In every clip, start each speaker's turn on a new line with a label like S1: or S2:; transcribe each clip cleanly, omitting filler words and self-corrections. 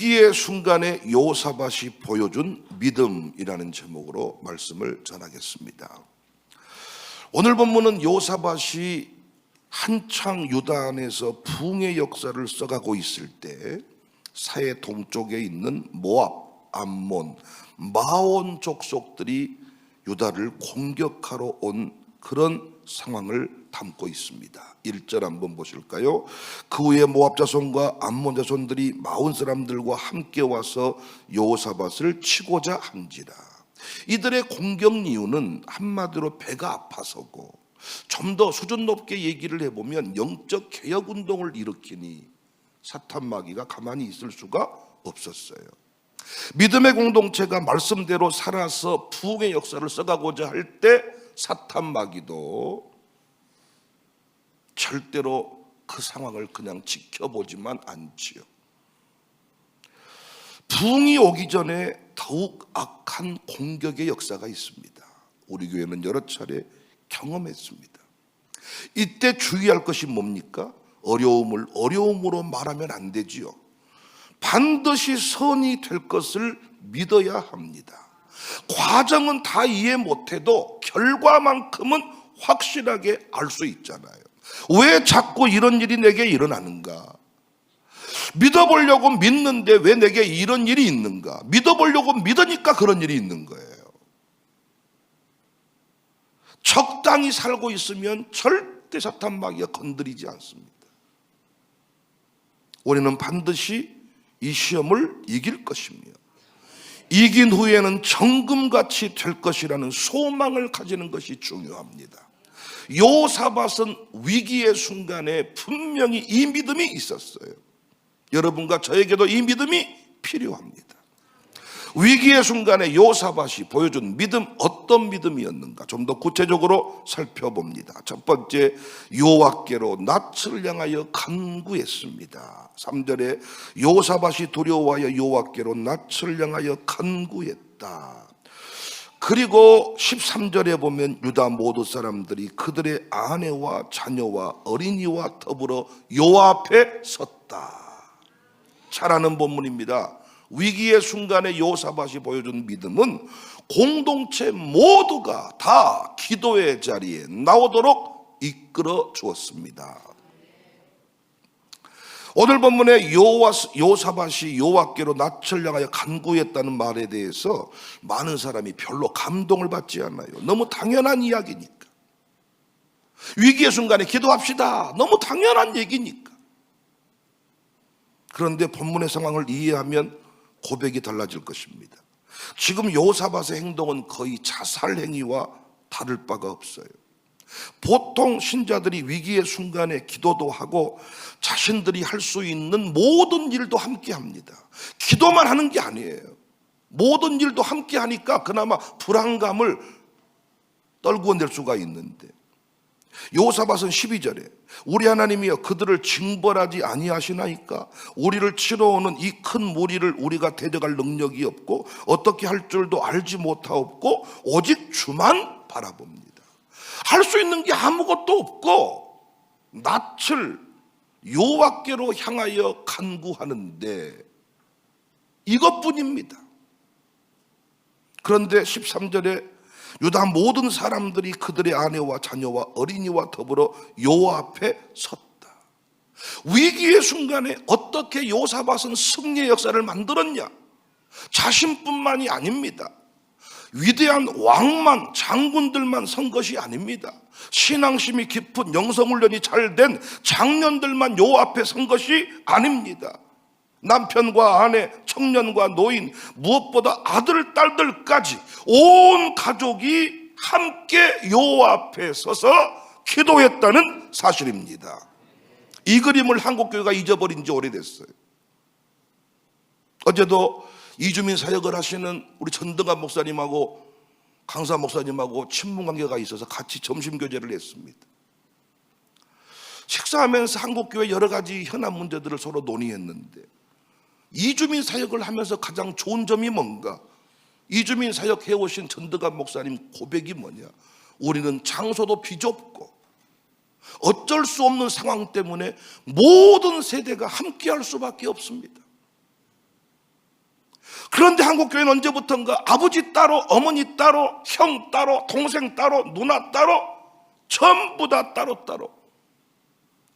S1: 위기의 순간에 여호사밧이 보여준 믿음이라는 제목으로 말씀을 전하겠습니다. 오늘 본문은 여호사밧이 한창 유다 안에서 부흥의 역사를 써가고 있을 때 사해 동쪽에 있는 모압, 암몬, 마온 족속들이 유다를 공격하러 온 그런 상황을 담고 있습니다. 1절 한번 보실까요? 그 후에 모압 자손과 암몬 자손들이 마온 사람들과 함께 와서 여호사밧을 치고자 한지라. 이들의 공격 이유는 한마디로 배가 아파서고, 좀 더 수준 높게 얘기를 해보면 영적 개혁 운동을 일으키니 사탄 마귀가 가만히 있을 수가 없었어요. 믿음의 공동체가 말씀대로 살아서 부흥의 역사를 써가고자 할 때 사탄 마귀도 절대로 그 상황을 그냥 지켜보지만 않지요. 부흥이 오기 전에 더욱 악한 공격의 역사가 있습니다. 우리 교회는 여러 차례 경험했습니다. 이때 주의할 것이 뭡니까? 어려움을 어려움으로 말하면 안 되지요. 반드시 선이 될 것을 믿어야 합니다. 과정은 다 이해 못해도 결과만큼은 확실하게 알 수 있잖아요. 왜 자꾸 이런 일이 내게 일어나는가? 믿어보려고 믿는데 왜 내게 이런 일이 있는가? 믿어보려고 믿으니까 그런 일이 있는 거예요. 적당히 살고 있으면 절대 사탄 마귀가 건드리지 않습니다. 우리는 반드시 이 시험을 이길 것이며 이긴 후에는 정금같이 될 것이라는 소망을 가지는 것이 중요합니다. 여호사밧은 위기의 순간에 분명히 이 믿음이 있었어요. 여러분과 저에게도 이 믿음이 필요합니다. 위기의 순간에 여호사밧이 보여준 믿음, 어떤 믿음이었는가 좀 더 구체적으로 살펴봅니다. 첫 번째, 여호와께로 낯을 향하여 간구했습니다. 3절에 여호사밧이 두려워하여 여호와께로 낯을 향하여 간구했다. 그리고 13절에 보면 유다 모든 사람들이 그들의 아내와 자녀와 어린이와 더불어 여호와 앞에 섰다. 잘 아는 본문입니다. 위기의 순간에 여호사밧이 보여준 믿음은 공동체 모두가 다 기도의 자리에 나오도록 이끌어 주었습니다. 오늘 본문에 여호사밧이 여호와께로 낯을 향하여 간구했다는 말에 대해서 많은 사람이 별로 감동을 받지 않아요. 너무 당연한 이야기니까. 위기의 순간에 기도합시다. 너무 당연한 얘기니까. 그런데 본문의 상황을 이해하면 고백이 달라질 것입니다. 지금 여호사밧의 행동은 거의 자살 행위와 다를 바가 없어요. 보통 신자들이 위기의 순간에 기도도 하고 자신들이 할 수 있는 모든 일도 함께 합니다. 기도만 하는 게 아니에요. 모든 일도 함께 하니까 그나마 불안감을 떨구어 낼 수가 있는데, 여호사밧은 12절에 우리 하나님이여 그들을 징벌하지 아니하시나이까? 우리를 치러 오는 이 큰 무리를 우리가 대적할 능력이 없고 어떻게 할 줄도 알지 못하옵고 오직 주만 바라봅니다. 할 수 있는 게 아무것도 없고 낯을 여호와께로 향하여 간구하는데 이것뿐입니다. 그런데 13절에 유다 모든 사람들이 그들의 아내와 자녀와 어린이와 더불어 여호와 앞에 섰다. 위기의 순간에 어떻게 여호사밧은 승리의 역사를 만들었냐? 자신뿐만이 아닙니다. 위대한 왕만, 장군들만 선 것이 아닙니다. 신앙심이 깊은, 영성훈련이 잘 된 장년들만 여호와 앞에 선 것이 아닙니다. 남편과 아내, 청년과 노인, 무엇보다 아들, 딸들까지 온 가족이 함께 여호와 앞에 서서 기도했다는 사실입니다. 이 그림을 한국교회가 잊어버린 지 오래됐어요. 어제도 이주민 사역을 하시는 우리 전등갑 목사님하고 강사 목사님하고 친분관계가 있어서 같이 점심교제를 했습니다. 식사하면서 한국교회 여러 가지 현안 문제들을 서로 논의했는데, 이주민 사역을 하면서 가장 좋은 점이 뭔가? 이주민 사역 해오신 전등갑 목사님 고백이 뭐냐? 우리는 장소도 비좁고 어쩔 수 없는 상황 때문에 모든 세대가 함께할 수밖에 없습니다. 그런데 한국교회는 언제부턴가 아버지 따로, 어머니 따로, 형 따로, 동생 따로, 누나 따로, 전부 다 따로따로.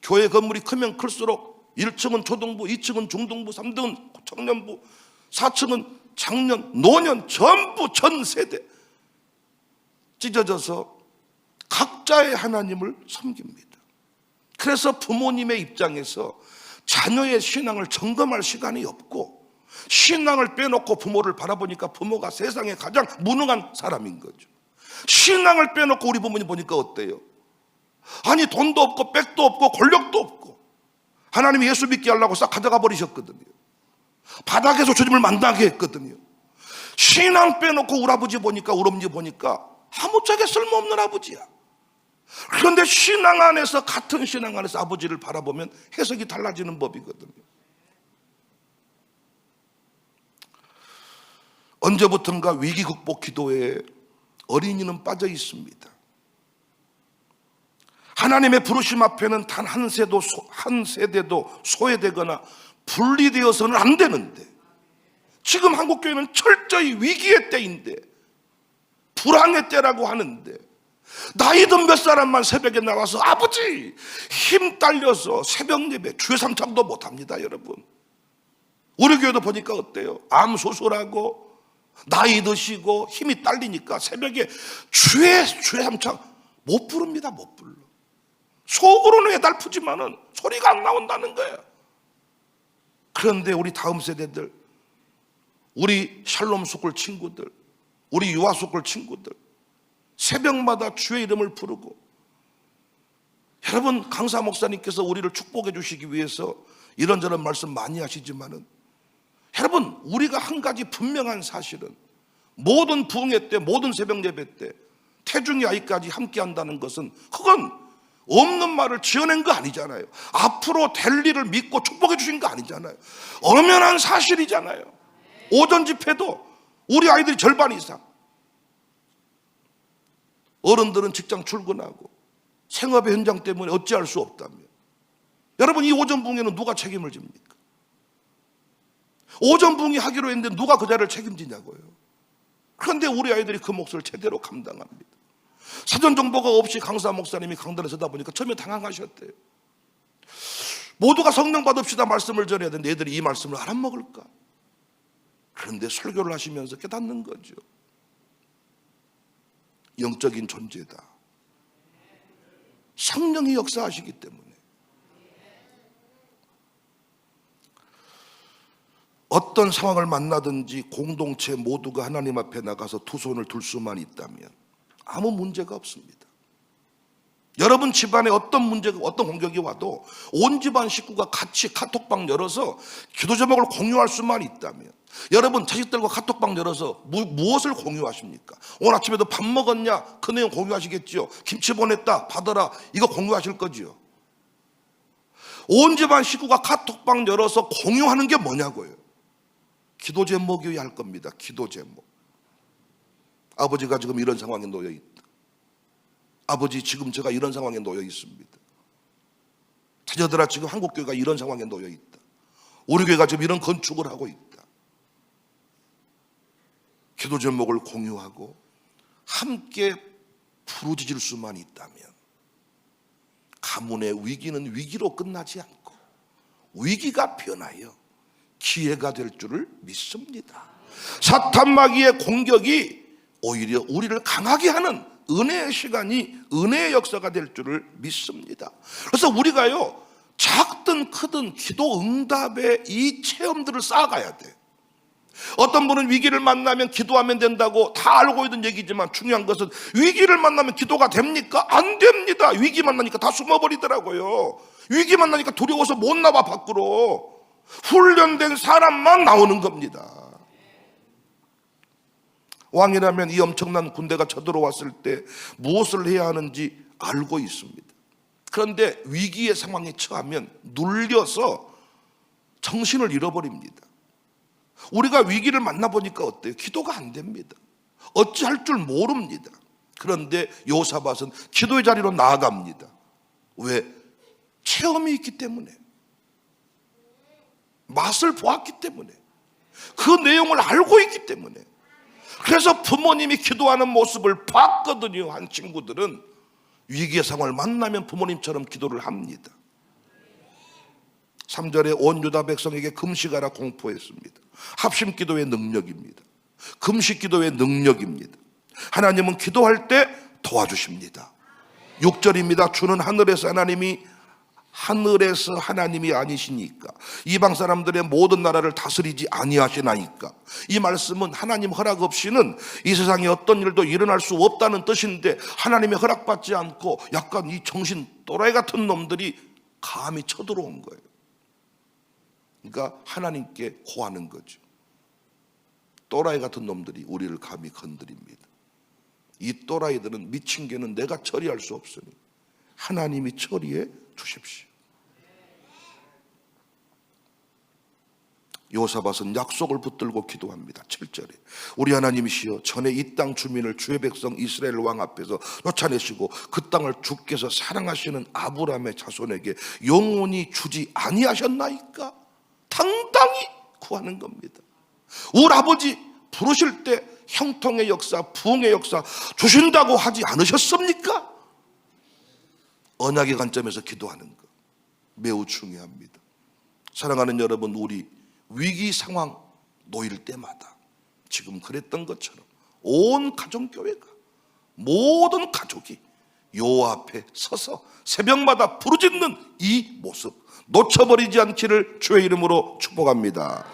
S1: 교회 건물이 크면 클수록 1층은 초등부, 2층은 중등부, 3등은 청년부, 4층은 장년, 노년, 전부 전 세대 찢어져서 각자의 하나님을 섬깁니다. 그래서 부모님의 입장에서 자녀의 신앙을 점검할 시간이 없고, 신앙을 빼놓고 부모를 바라보니까 부모가 세상에 가장 무능한 사람인 거죠. 신앙을 빼놓고 우리 부모님 보니까 어때요? 아니, 돈도 없고 백도 없고 권력도 없고 하나님이 예수 믿게 하려고 싹 가져가 버리셨거든요. 바닥에서 주님을 만나게 했거든요. 신앙 빼놓고 우리 아버지 보니까, 우리 어머니 보니까 아무짝에 쓸모없는 아버지야. 그런데 신앙 안에서, 같은 신앙 안에서 아버지를 바라보면 해석이 달라지는 법이거든요. 언제부턴가 위기 극복 기도에 어린이는 빠져 있습니다. 하나님의 부르심 앞에는 단 한 세대도 소외되거나 분리되어서는 안 되는데, 지금 한국교회는 철저히 위기의 때인데, 불황의 때라고 하는데, 나이든 몇 사람만 새벽에 나와서 아버지 힘 딸려서 새벽 예배 주의 삼창도 못합니다. 여러분, 우리 교회도 보니까 어때요? 암 수술하고 나이 드시고 힘이 딸리니까 새벽에 주의 삼창 못 부릅니다. 못 불러. 속으로는 애달프지만은 소리가 안 나온다는 거예요. 그런데 우리 다음 세대들, 우리 샬롬 스쿨 친구들, 우리 유아 스쿨 친구들, 새벽마다 주의 이름을 부르고, 여러분, 강사 목사님께서 우리를 축복해 주시기 위해서 이런저런 말씀 많이 하시지만은, 여러분, 우리가 한 가지 분명한 사실은, 모든 부흥회 때, 모든 새벽 예배 때 태중이 아이까지 함께 한다는 것은, 그건 없는 말을 지어낸 거 아니잖아요. 앞으로 될 일을 믿고 축복해 주신 거 아니잖아요. 엄연한 사실이잖아요. 오전 집회도 우리 아이들이 절반 이상, 어른들은 직장 출근하고 생업의 현장 때문에 어찌할 수 없다며. 여러분, 이 오전 부흥회는 누가 책임을 집니까? 오전 부흥회 하기로 했는데 누가 그 자리를 책임지냐고요. 그런데 우리 아이들이 그 몫을 제대로 감당합니다. 사전 정보가 없이 강사 목사님이 강단에 서다 보니까 처음에 당황하셨대요. 모두가 성령 받읍시다 말씀을 전해야 되는데 애들이 이 말씀을 알아먹을까? 그런데 설교를 하시면서 깨닫는 거죠. 영적인 존재다. 성령이 역사하시기 때문에. 어떤 상황을 만나든지 공동체 모두가 하나님 앞에 나가서 두 손을 들 수만 있다면 아무 문제가 없습니다. 여러분 집안에 어떤 문제가, 어떤 공격이 와도 온 집안 식구가 같이 카톡방 열어서 기도 제목을 공유할 수만 있다면, 여러분 자식들과 카톡방 열어서 무엇을 공유하십니까? 오늘 아침에도 밥 먹었냐? 그 내용 공유하시겠죠. 김치 보냈다, 받아라, 이거 공유하실 거지요. 온 집안 식구가 카톡방 열어서 공유하는 게 뭐냐고요? 기도 제목이어야 할 겁니다. 기도 제목. 아버지가 지금 이런 상황에 놓여 있다. 아버지, 지금 제가 이런 상황에 놓여 있습니다. 자녀들아, 지금 한국교회가 이런 상황에 놓여 있다. 우리 교회가 지금 이런 건축을 하고 있다. 기도 제목을 공유하고 함께 부르짖을 수만 있다면 가문의 위기는 위기로 끝나지 않고 위기가 변하여 기회가 될 줄을 믿습니다. 사탄 마귀의 공격이 오히려 우리를 강하게 하는 은혜의 시간이, 은혜의 역사가 될 줄을 믿습니다. 그래서 우리가요, 작든 크든 기도 응답의 이 체험들을 쌓아가야 돼. 어떤 분은 위기를 만나면 기도하면 된다고 다 알고 있는 얘기지만, 중요한 것은 위기를 만나면 기도가 됩니까? 안 됩니다. 위기 만나니까 다 숨어버리더라고요. 위기 만나니까 두려워서 못 나와 밖으로. 훈련된 사람만 나오는 겁니다. 왕이라면 이 엄청난 군대가 쳐들어왔을 때 무엇을 해야 하는지 알고 있습니다. 그런데 위기의 상황에 처하면 눌려서 정신을 잃어버립니다. 우리가 위기를 만나보니까 어때요? 기도가 안 됩니다. 어찌할 줄 모릅니다. 그런데 요사밧은 기도의 자리로 나아갑니다. 왜? 체험이 있기 때문에, 맛을 보았기 때문에. 그 내용을 알고 있기 때문에. 그래서 부모님이 기도하는 모습을 봤거든요. 한 친구들은 위기의 상황을 만나면 부모님처럼 기도를 합니다. 3절에 온 유다 백성에게 금식하라 공포했습니다. 합심기도의 능력입니다. 금식기도의 능력입니다. 하나님은 기도할 때 도와주십니다. 6절입니다. 주는 하늘에서 하나님이 아니시니까 이방 사람들의 모든 나라를 다스리지 아니하시나이까. 이 말씀은 하나님 허락 없이는 이 세상에 어떤 일도 일어날 수 없다는 뜻인데, 하나님의 허락받지 않고 약간 이 정신 또라이 같은 놈들이 감히 쳐들어온 거예요. 그러니까 하나님께 고하는 거죠. 또라이 같은 놈들이 우리를 감히 건드립니다. 이 또라이들은, 미친 개는 내가 처리할 수 없으니 하나님이 처리해 주십시오. 요사밧은 약속을 붙들고 기도합니다. 7절에 우리 하나님이시여, 전에 이 땅 주민을 주의 백성 이스라엘 왕 앞에서 쫓아내시고 그 땅을 주께서 사랑하시는 아브라함의 자손에게 영원히 주지 아니하셨나이까. 당당히 구하는 겁니다. 우리 아버지 부르실 때 형통의 역사, 부흥의 역사 주신다고 하지 않으셨습니까? 언약의 관점에서 기도하는 것 매우 중요합니다. 사랑하는 여러분, 우리 위기 상황 놓일 때마다 지금 그랬던 것처럼 온 가정교회가, 모든 가족이 여호와 앞에 서서 새벽마다 부르짖는 이 모습 놓쳐버리지 않기를 주의 이름으로 축복합니다.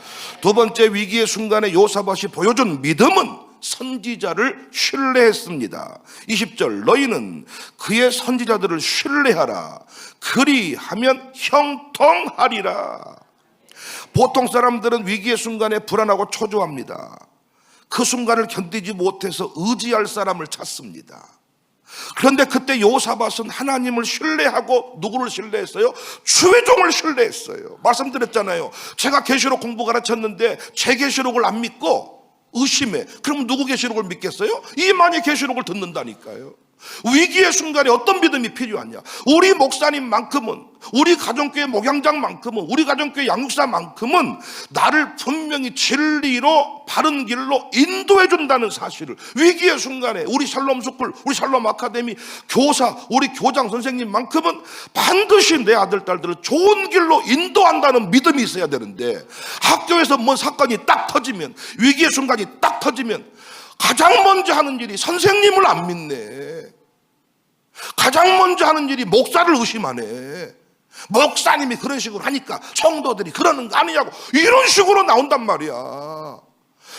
S1: 두 번째, 위기의 순간에 요사밧이 보여준 믿음은 선지자를 신뢰했습니다. 20절 너희는 그의 선지자들을 신뢰하라. 그리하면 형통하리라. 보통 사람들은 위기의 순간에 불안하고 초조합니다. 그 순간을 견디지 못해서 의지할 사람을 찾습니다. 그런데 그때 요사밧은 하나님을 신뢰하고 누구를 신뢰했어요? 주의 종을 신뢰했어요. 말씀드렸잖아요. 제가 계시록 공부 가르쳤는데 제 계시록을 안 믿고 의심해. 그럼 누구 계시록을 믿겠어요? 이만희 계시록을 듣는다니까요. 위기의 순간에 어떤 믿음이 필요하냐? 우리 목사님만큼은, 우리 가정교회 목양장만큼은, 우리 가정교회 양육사만큼은 나를 분명히 진리로 바른 길로 인도해 준다는 사실을, 위기의 순간에 우리 샬롬 스쿨, 우리 샬롬 아카데미 교사, 우리 교장 선생님만큼은 반드시 내 아들 딸들을 좋은 길로 인도한다는 믿음이 있어야 되는데, 학교에서 뭔 사건이 딱 터지면, 위기의 순간이 딱 터지면 가장 먼저 하는 일이 선생님을 안 믿네. 가장 먼저 하는 일이 목사를 의심하네. 목사님이 그런 식으로 하니까 성도들이 그러는 거 아니냐고, 이런 식으로 나온단 말이야.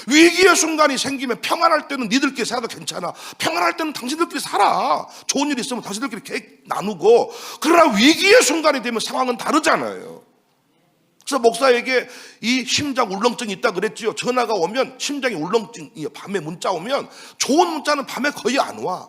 S1: 위기의 순간이 생기면 평안할 때는 니들끼리 살아도 괜찮아. 평안할 때는 당신들끼리 살아. 좋은 일 있으면 당신들끼리 계획 나누고. 그러나 위기의 순간이 되면 상황은 다르잖아요. 그래서 목사에게 이 심장 울렁증이 있다 그랬지요. 전화가 오면 심장이 울렁증이에요. 밤에 문자 오면, 좋은 문자는 밤에 거의 안 와.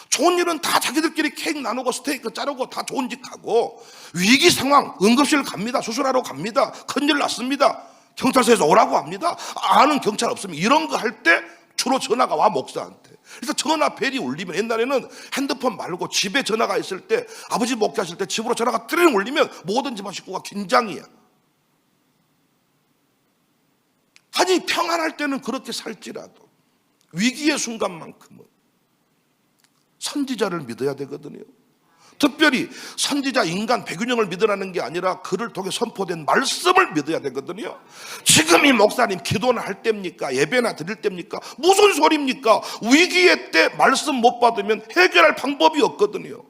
S1: 좋은 일은 다 자기들끼리 케이크 나누고 스테이크 자르고 다 좋은 짓 하고, 위기 상황 응급실 갑니다. 수술하러 갑니다. 큰일 났습니다. 경찰서에서 오라고 합니다. 아는 경찰 없으면 이런 거 할 때 주로 전화가 와, 목사한테. 그래서 전화 벨이 울리면, 옛날에는 핸드폰 말고 집에 전화가 있을 때, 아버지 목회하실 때 집으로 전화가 뜨르릉 울리면 모든 집안 식구가 긴장이야. 아니, 평안할 때는 그렇게 살지라도 위기의 순간만큼은 선지자를 믿어야 되거든요. 특별히 선지자 인간 백윤영을 믿으라는 게 아니라 그를 통해 선포된 말씀을 믿어야 되거든요. 지금 이 목사님 기도나 할 때입니까? 예배나 드릴 때입니까? 무슨 소리입니까? 위기의 때 말씀 못 받으면 해결할 방법이 없거든요.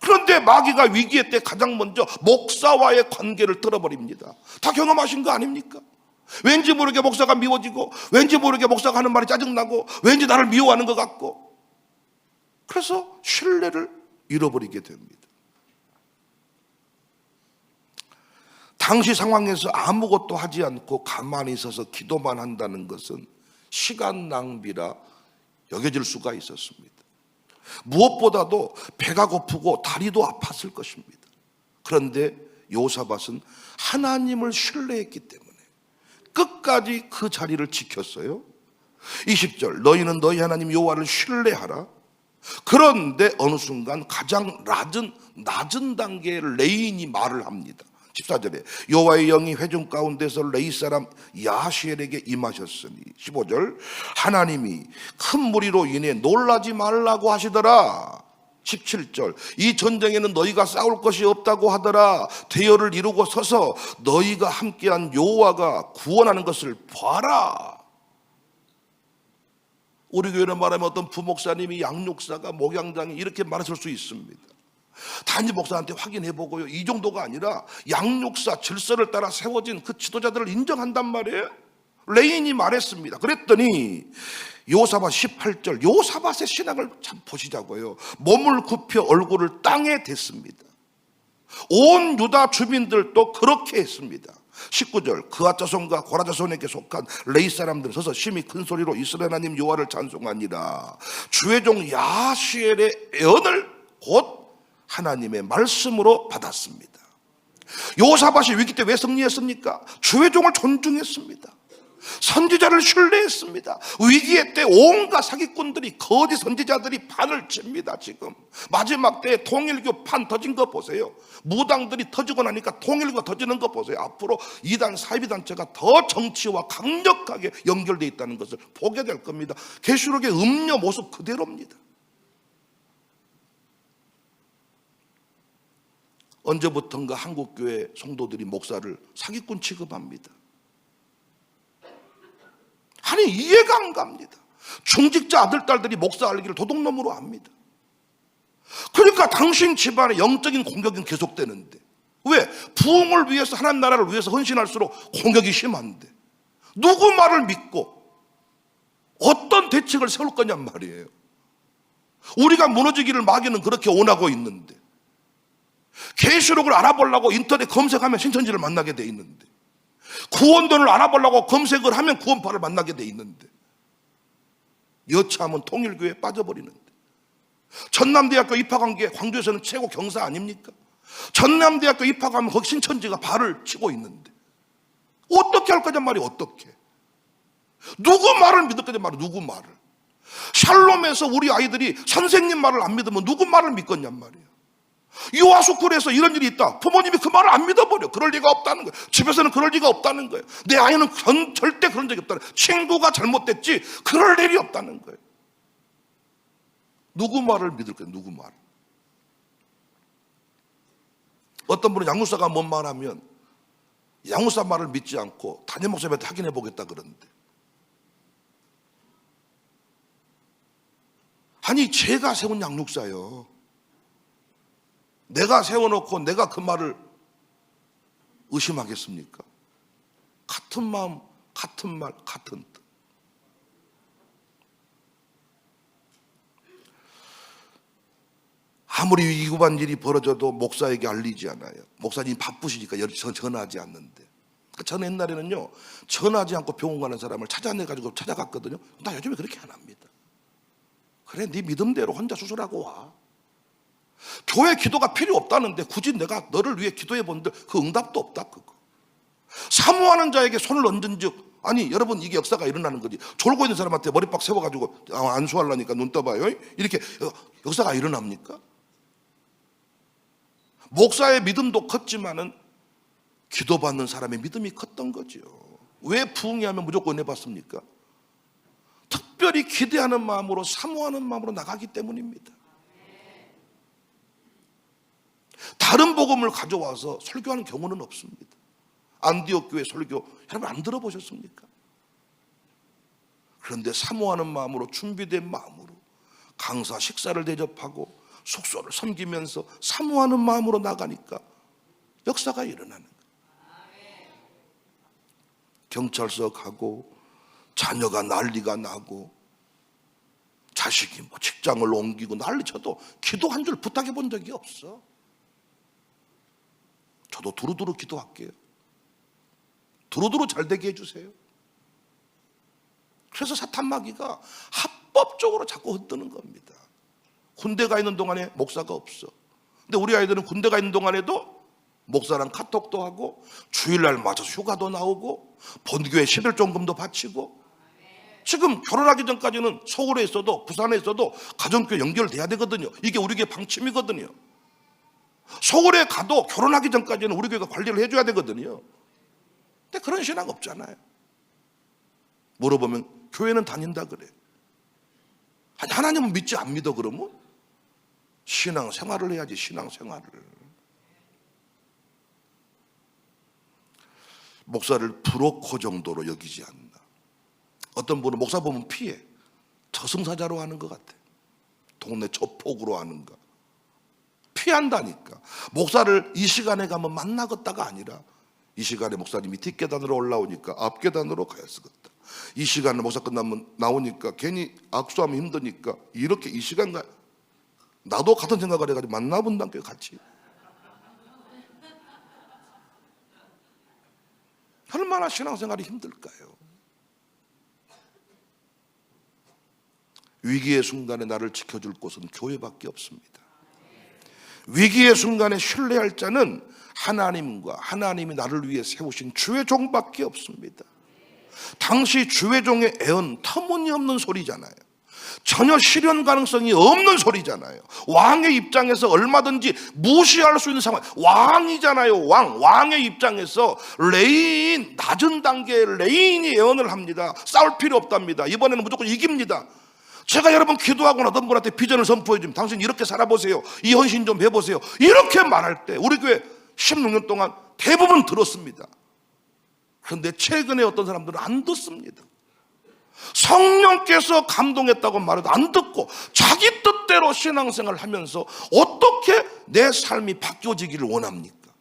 S1: 그런데 마귀가 위기의 때 가장 먼저 목사와의 관계를 틀어버립니다. 다 경험하신 거 아닙니까? 왠지 모르게 목사가 미워지고, 왠지 모르게 목사가 하는 말이 짜증나고, 왠지 나를 미워하는 것 같고, 그래서 신뢰를 잃어버리게 됩니다. 당시 상황에서 아무것도 하지 않고 가만히 있어서 기도만 한다는 것은 시간 낭비라 여겨질 수가 있었습니다. 무엇보다도 배가 고프고 다리도 아팠을 것입니다. 그런데 요사밧은 하나님을 신뢰했기 때문에 끝까지 그 자리를 지켰어요. 20절 너희는 너희 하나님 여호와를 신뢰하라. 그런데 어느 순간 가장 낮은 단계의 레인이 말을 합니다. 14절에 여호와의 영이 회중 가운데서 레이 사람 야하시엘에게 임하셨으니 15절 하나님이 큰 무리로 인해 놀라지 말라고 하시더라. 17절 이 전쟁에는 너희가 싸울 것이 없다고 하더라. 대열을 이루고 서서 너희가 함께한 여호와가 구원하는 것을 봐라. 우리 교회를 말하면 어떤 부목사님이 양육사가 목양장이 이렇게 말했을 수 있습니다. 단지 목사한테 확인해 보고요, 이 정도가 아니라 양육사 질서를 따라 세워진 그 지도자들을 인정한단 말이에요. 레인이 말했습니다. 그랬더니 요사밧 18절 요사밧의 신앙을 참 보시자고요. 몸을 굽혀 얼굴을 땅에 댔습니다. 온 유다 주민들도 그렇게 했습니다. 19절 그앗 자손과 고라 자손에게 속한 레이 사람들은 서서 심히 큰 소리로 이스라엘 하나님 여호와를 찬송하니라. 주의 종 야시엘의 예언을 곧 하나님의 말씀으로 받았습니다. 요사밧이 위기 때 왜 승리했습니까? 주의 종을 존중했습니다. 선지자를 신뢰했습니다. 위기의 때 온갖 사기꾼들이, 거짓 선지자들이 판을 칩니다. 지금 마지막 때에 통일교 판 터진 거 보세요. 무당들이 터지고 나니까 통일교가 터지는 거 보세요. 앞으로 이단 사이비단체가 더 정치와 강력하게 연결되어 있다는 것을 보게 될 겁니다. 계시록의 음녀 모습 그대로입니다. 언제부턴가 한국교회 성도들이 목사를 사기꾼 취급합니다. 아니 이해가 안 갑니다. 중직자 아들, 딸들이 목사 알기를 도둑놈으로 압니다. 그러니까 당신 집안의 영적인 공격은 계속되는데 왜? 부흥을 위해서, 하나님 나라를 위해서 헌신할수록 공격이 심한데 누구 말을 믿고 어떤 대책을 세울 거냔 말이에요. 우리가 무너지기를 마귀는 그렇게 원하고 있는데, 계시록을 알아보려고 인터넷 검색하면 신천지를 만나게 돼 있는데, 구원론을 알아보려고 검색을 하면 구원파를 만나게 돼 있는데, 여차하면 통일교회에 빠져버리는데, 전남대학교 입학한 게 광주에서는 최고 경사 아닙니까? 전남대학교 입학하면 거기 신천지가 발을 치고 있는데 어떻게 할 거냐 말이에요. 어떻게? 누구 말을 믿을 거냐 말이에요. 누구 말을? 샬롬에서 우리 아이들이 선생님 말을 안 믿으면 누구 말을 믿겠냔 말이에요. 유아스쿨에서 이런 일이 있다, 부모님이 그 말을 안 믿어버려. 그럴 리가 없다는 거예요. 집에서는 그럴 리가 없다는 거예요. 내 아이는 절대 그런 적이 없다는 거예요. 친구가 잘못됐지 그럴 일이 없다는 거예요. 누구 말을 믿을 거예요. 누구 말? 어떤 분은 양육사가 뭔 말하면 양육사 말을 믿지 않고 담임 목사님한테 확인해 보겠다 그러는데, 아니 제가 세운 양육사요, 내가 세워놓고 내가 그 말을 의심하겠습니까? 같은 마음, 같은 말, 같은 뜻. 아무리 위급한 일이 벌어져도 목사에게 알리지 않아요. 목사님 바쁘시니까 전화하지 않는데. 저는 옛날에는요, 전화하지 않고 병원 가는 사람을 찾아내가지고 찾아갔거든요. 나 요즘에 그렇게 안 합니다. 그래, 네 믿음대로 혼자 수술하고 와. 교회 기도가 필요 없다는데 굳이 내가 너를 위해 기도해 본들 그 응답도 없다. 그거 사모하는 자에게 손을 얹은 즉, 아니 여러분 이게 역사가 일어나는 거지. 졸고 있는 사람한테 머리빡 세워가지고 안수하려니까 눈 떠봐요, 이렇게 역사가 일어납니까? 목사의 믿음도 컸지만은 기도받는 사람의 믿음이 컸던 거죠. 왜 부흥이 하면 무조건 해봤습니까? 특별히 기대하는 마음으로, 사모하는 마음으로 나가기 때문입니다. 다른 복음을 가져와서 설교하는 경우는 없습니다. 안디옥 교회 설교 여러분 안 들어보셨습니까? 그런데 사모하는 마음으로, 준비된 마음으로 강사 식사를 대접하고 숙소를 섬기면서 사모하는 마음으로 나가니까 역사가 일어나는 거예요. 경찰서 가고 자녀가 난리가 나고 자식이 뭐 직장을 옮기고 난리쳐도 기도 한 줄 부탁해 본 적이 없어. 저도 두루두루 기도할게요. 두루두루 잘 되게 해주세요. 그래서 사탄 마귀가 합법적으로 자꾸 흔드는 겁니다. 군대 가 있는 동안에 목사가 없어. 근데 우리 아이들은 군대 가 있는 동안에도 목사랑 카톡도 하고 주일날 맞아서 휴가도 나오고 본교회 시들종금도 바치고, 지금 결혼하기 전까지는 서울에 있어도 부산에 있어도 가정교회 연결돼야 되거든요. 이게 우리 교회 방침이거든요. 서울에 가도 결혼하기 전까지는 우리 교회가 관리를 해줘야 되거든요. 근데 그런 신앙 없잖아요. 물어보면 교회는 다닌다 그래. 아니, 하나님은 믿지 안 믿어 그러면? 신앙 생활을 해야지. 신앙 생활을. 목사를 브로커 정도로 여기지 않나. 어떤 분은 목사 보면 피해. 저승사자로 하는 것 같아. 동네 조폭으로 하는가. 피한다니까. 목사를 이 시간에 가면 만나겠다가 아니라 이 시간에 목사님이 뒷계단으로 올라오니까 앞계단으로 가야 쓰겠다. 이 시간에 목사 끝나면 나오니까 괜히 악수하면 힘드니까 이렇게 이 시간 가. 나도 같은 생각을 해가지고 만나본다니까 같이. 얼마나 신앙생활이 힘들까요? 위기의 순간에 나를 지켜줄 곳은 교회밖에 없습니다. 위기의 순간에 신뢰할 자는 하나님과 하나님이 나를 위해 세우신 주의 종밖에 없습니다. 당시 주의 종의 애언 터무니없는 소리잖아요. 전혀 실현 가능성이 없는 소리잖아요. 왕의 입장에서 얼마든지 무시할 수 있는 상황. 왕이잖아요. 왕의 입장에서 레인, 낮은 단계의 레인이 예언을 합니다. 싸울 필요 없답니다. 이번에는 무조건 이깁니다. 제가 여러분 기도하거나 어떤 분한테 비전을 선포해 줍니다. 당신 이렇게 살아보세요. 이 헌신 좀 해보세요. 이렇게 말할 때 우리 교회 16년 동안 대부분 들었습니다. 그런데 최근에 어떤 사람들은 안 듣습니다. 성령께서 감동했다고 말해도 안 듣고 자기 뜻대로 신앙생활을 하면서 어떻게 내 삶이 바뀌어지기를 원합니까?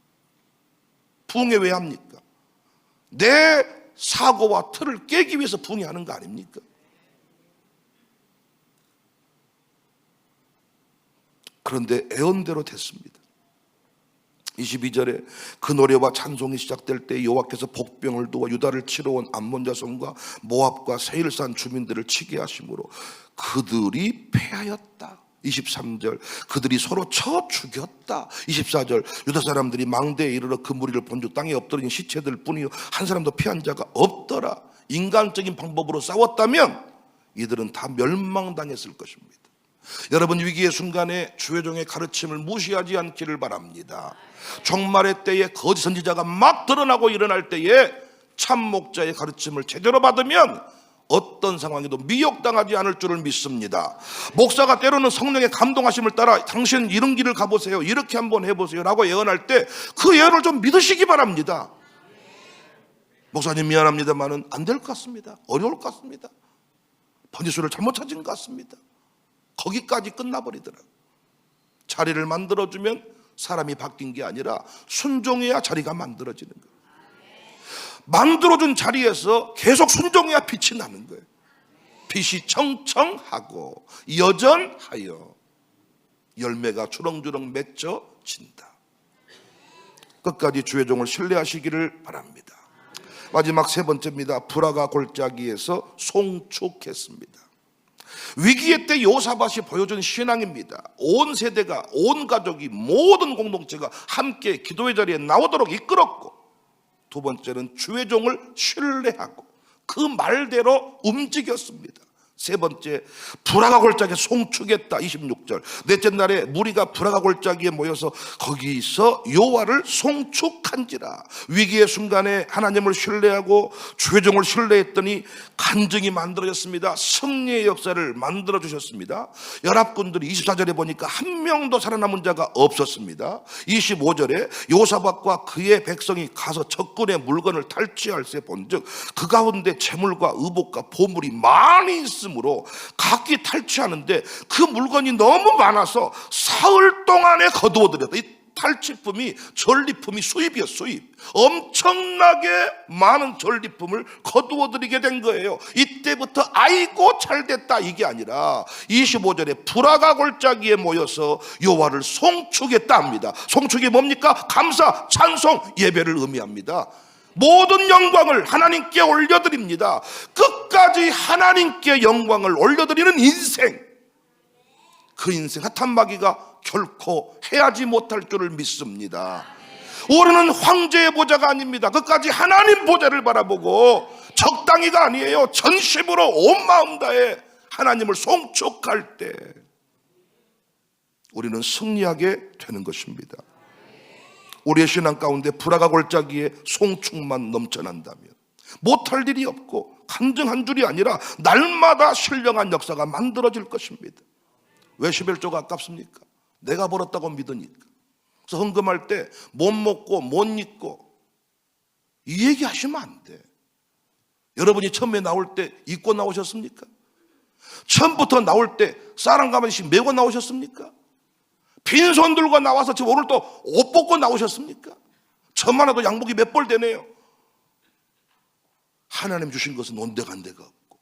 S1: 부흥회 왜 합니까? 내 사고와 틀을 깨기 위해서 부흥회하는 거 아닙니까? 그런데 애언대로 됐습니다. 22절에 그 노래와 찬송이 시작될 때 여호와께서 복병을 두어 유다를 치러 온 암몬 자손과 모압과 세일산 주민들을 치게 하심으로 그들이 패하였다. 23절 그들이 서로 쳐 죽였다. 24절 유다 사람들이 망대에 이르러 그 무리를 본즉 땅에 엎드린 시체들 뿐이요 한 사람도 피한 자가 없더라. 인간적인 방법으로 싸웠다면 이들은 다 멸망당했을 것입니다. 여러분 위기의 순간에 주의 종의 가르침을 무시하지 않기를 바랍니다. 종말의 때에 거짓 선지자가 막 드러나고 일어날 때에 참 목자의 가르침을 제대로 받으면 어떤 상황에도 미혹당하지 않을 줄을 믿습니다. 목사가 때로는 성령의 감동하심을 따라 당신 이런 길을 가보세요, 이렇게 한번 해보세요 라고 예언할 때 그 예언을 좀 믿으시기 바랍니다. 목사님 미안합니다만은 안 될 것 같습니다. 어려울 것 같습니다. 번지수를 잘못 찾은 것 같습니다. 거기까지 끝나버리더라고요. 자리를 만들어주면 사람이 바뀐 게 아니라 순종해야 자리가 만들어지는 거예요. 만들어준 자리에서 계속 순종해야 빛이 나는 거예요. 빛이 청청하고 여전하여 열매가 주렁주렁 맺혀진다. 끝까지 주의 종을 신뢰하시기를 바랍니다. 마지막 세 번째입니다. 불화가 골짜기에서 송축했습니다. 위기의 때 요사밧이 보여준 신앙입니다. 온 세대가, 온 가족이, 모든 공동체가 함께 기도의 자리에 나오도록 이끌었고, 두 번째는 주의 종을 신뢰하고 그 말대로 움직였습니다. 세 번째, 불화가 골짜기에 송축했다. 26절. 넷째 날에 무리가 불화가 골짜기에 모여서 거기서 여호와를 송축한지라. 위기의 순간에 하나님을 신뢰하고 주의 종을 신뢰했더니 간증이 만들어졌습니다. 승리의 역사를 만들어 주셨습니다. 연합군들이 24절에 보니까 한 명도 살아남은 자가 없었습니다. 25절에 요사밧과 그의 백성이 가서 적군의 물건을 탈취할 새 본즉 그 가운데 재물과 의복과 보물이 많이 있으므로 각기 탈취하는데 그 물건이 너무 많아서 사흘 동안에 거두어들였다. 이 탈취품이 전리품이 수입이었어요. 수입. 엄청나게 많은 전리품을 거두어들이게 된 거예요. 이때부터 아이고 잘됐다 이게 아니라 25절에 불화가 골짜기에 모여서 여호와를 송축했다 합니다. 송축이 뭡니까? 감사, 찬송, 예배를 의미합니다. 모든 영광을 하나님께 올려드립니다. 끝까지 하나님께 영광을 올려드리는 인생, 그 인생 핫한마귀가 결코 해하지 못할 줄을 믿습니다. 우리는 황제의 보좌가 아닙니다. 끝까지 하나님 보좌를 바라보고 적당히가 아니에요. 전심으로 온 마음 다해 하나님을 송축할 때 우리는 승리하게 되는 것입니다. 우리의 신앙 가운데 불화가 골짜기에 송축만 넘쳐난다면 못할 일이 없고 간증 한 줄이 아니라 날마다 신령한 역사가 만들어질 것입니다. 왜 11조가 아깝습니까? 내가 벌었다고 믿으니까. 그래서 헌금할 때 못 먹고 못 입고 이 얘기 하시면 안 돼. 여러분이 처음에 나올 때 입고 나오셨습니까? 처음부터 나올 때 쌀 한 가마씩 메고 나오셨습니까? 빈손 들고 나와서 지금 오늘 또 옷 벗고 나오셨습니까? 저만 해도 양복이 몇 벌 되네요. 하나님 주신 것은 온데간데가 없고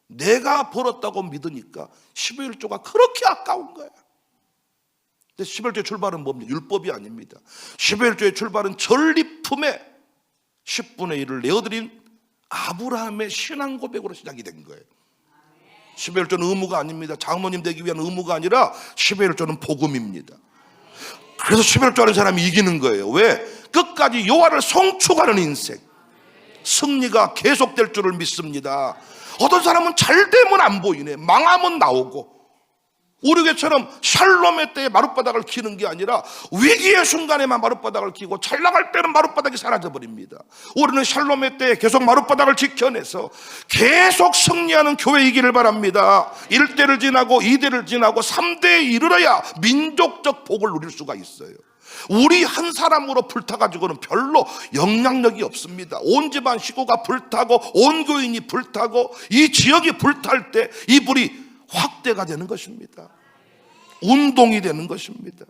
S1: 내가 벌었다고 믿으니까 11조가 그렇게 아까운 거야. 근데 11조의 출발은 뭡니까? 율법이 아닙니다. 11조의 출발은 전리품의 10분의 1을 내어드린 아브라함의 신앙 고백으로 시작이 된 거예요. 11조는 의무가 아닙니다. 장모님 되기 위한 의무가 아니라 11조는 복음입니다. 그래서 11조 하는 사람이 이기는 거예요. 왜? 끝까지 여호와를 송축하는 인생, 승리가 계속될 줄을 믿습니다. 어떤 사람은 잘 되면 안 보이네, 망하면 나오고, 우리 교회처럼 샬롬의 때에 마룻바닥을 키는 게 아니라 위기의 순간에만 마룻바닥을 키고 잘 나갈 때는 마룻바닥이 사라져버립니다. 우리는 샬롬의 때에 계속 마룻바닥을 지켜내서 계속 승리하는 교회이기를 바랍니다. 1대를 지나고 2대를 지나고 3대에 이르러야 민족적 복을 누릴 수가 있어요. 우리 한 사람으로 불타가지고는 별로 영향력이 없습니다. 온 집안 식구가 불타고 온 교인이 불타고 이 지역이 불탈 때 이 불이 확대가 되는 것입니다. 운동이 되는 것입니다.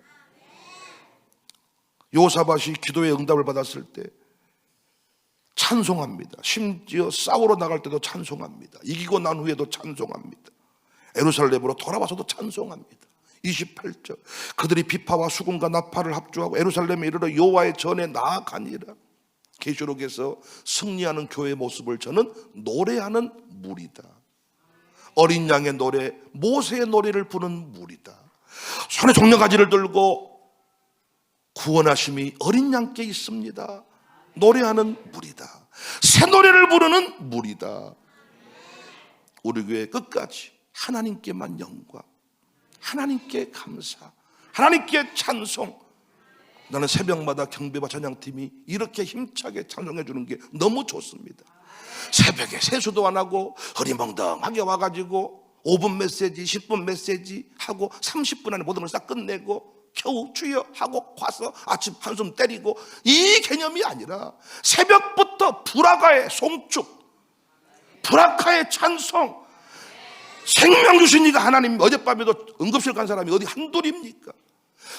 S1: 요사밧이 기도의 응답을 받았을 때 찬송합니다. 심지어 싸우러 나갈 때도 찬송합니다. 이기고 난 후에도 찬송합니다. 예루살렘으로 돌아와서도 찬송합니다. 28절, 그들이 비파와 수금과 나팔을 합주하고 예루살렘에 이르러 여호와의 전에 나아가니라. 계시록에서 승리하는 교회의 모습을 저는 노래하는 무리다, 어린 양의 노래, 모세의 노래를 부르는 무리다, 손에 종려가지를 들고 구원하심이 어린 양께 있습니다, 노래하는 무리다, 새 노래를 부르는 무리다. 우리 교회 끝까지 하나님께만 영광, 하나님께 감사, 하나님께 찬송. 나는 새벽마다 경배와 찬양팀이 이렇게 힘차게 찬송해 주는 게 너무 좋습니다. 새벽에 세수도 안 하고 흐리멍덩하게 와가지고 5분 메시지, 10분 메시지 하고 30분 안에 모든 걸 싹 끝내고 겨우 주여 하고 와서 아침 한숨 때리고, 이 개념이 아니라 새벽부터 불화가의 송축, 불화가의 찬송, 생명 주신 이가 하나님. 어젯밤에도 응급실 간 사람이 어디 한둘입니까?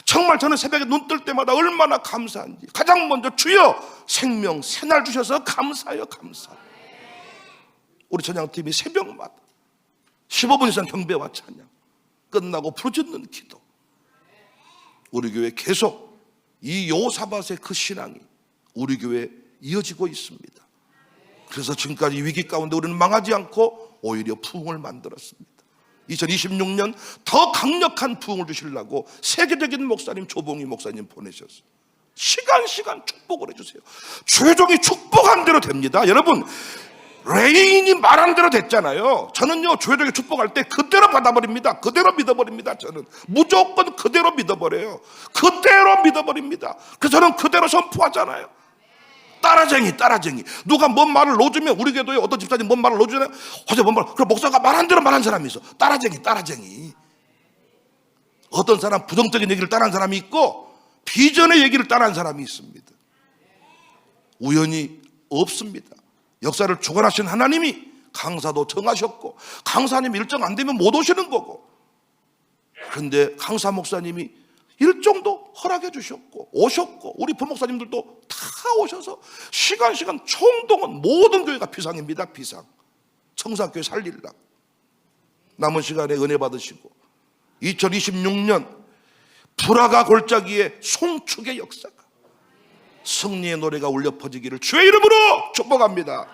S1: 정말 저는 새벽에 눈 뜰 때마다 얼마나 감사한지. 가장 먼저 주여 생명 새날 주셔서 감사해요, 감사. 우리 찬양팀이 새벽마다 15분 이상 경배와 찬양 끝나고 부르짖는 기도. 우리 교회 계속 이 요사밧의 그 신앙이 우리 교회에 이어지고 있습니다. 그래서 지금까지 위기 가운데 우리는 망하지 않고 오히려 부흥을 만들었습니다. 2026년 더 강력한 부흥을 주시려고 세계적인 목사님, 조봉희 목사님 보내셨어요. 시간 축복을 해주세요. 조종이 축복한 대로 됩니다. 여러분, 레인이 말한 대로 됐잖아요. 저는요, 조혜정이 축복할 때 그대로 받아버립니다. 그대로 믿어버립니다. 저는 무조건 그대로 믿어버려요. 그대로 믿어버립니다. 그래서 저는 그대로 선포하잖아요. 따라쟁이. 누가 뭔 말을 넣어주면, 우리 교회도에 어떤 집사님 뭔 말을 넣어주잖아요. 어제 뭔 말, 그럼 목사가 말한 대로 말한 사람이 있어. 따라쟁이. 어떤 사람 부정적인 얘기를 따라한 사람이 있고 비전의 얘기를 따라한 사람이 있습니다. 우연이 없습니다. 역사를 주관하신 하나님이 강사도 정하셨고, 강사님 일정 안 되면 못 오시는 거고, 그런데 강사 목사님이 일정도 허락해 주셨고 오셨고, 우리 부목사님들도 다 오셔서 시간 총동원 모든 교회가 비상입니다. 비상. 청사교회 살리려고 남은 시간에 은혜 받으시고 2026년 불화가 골짜기에 송축의 역사가, 승리의 노래가 울려 퍼지기를 주의 이름으로 축복합니다.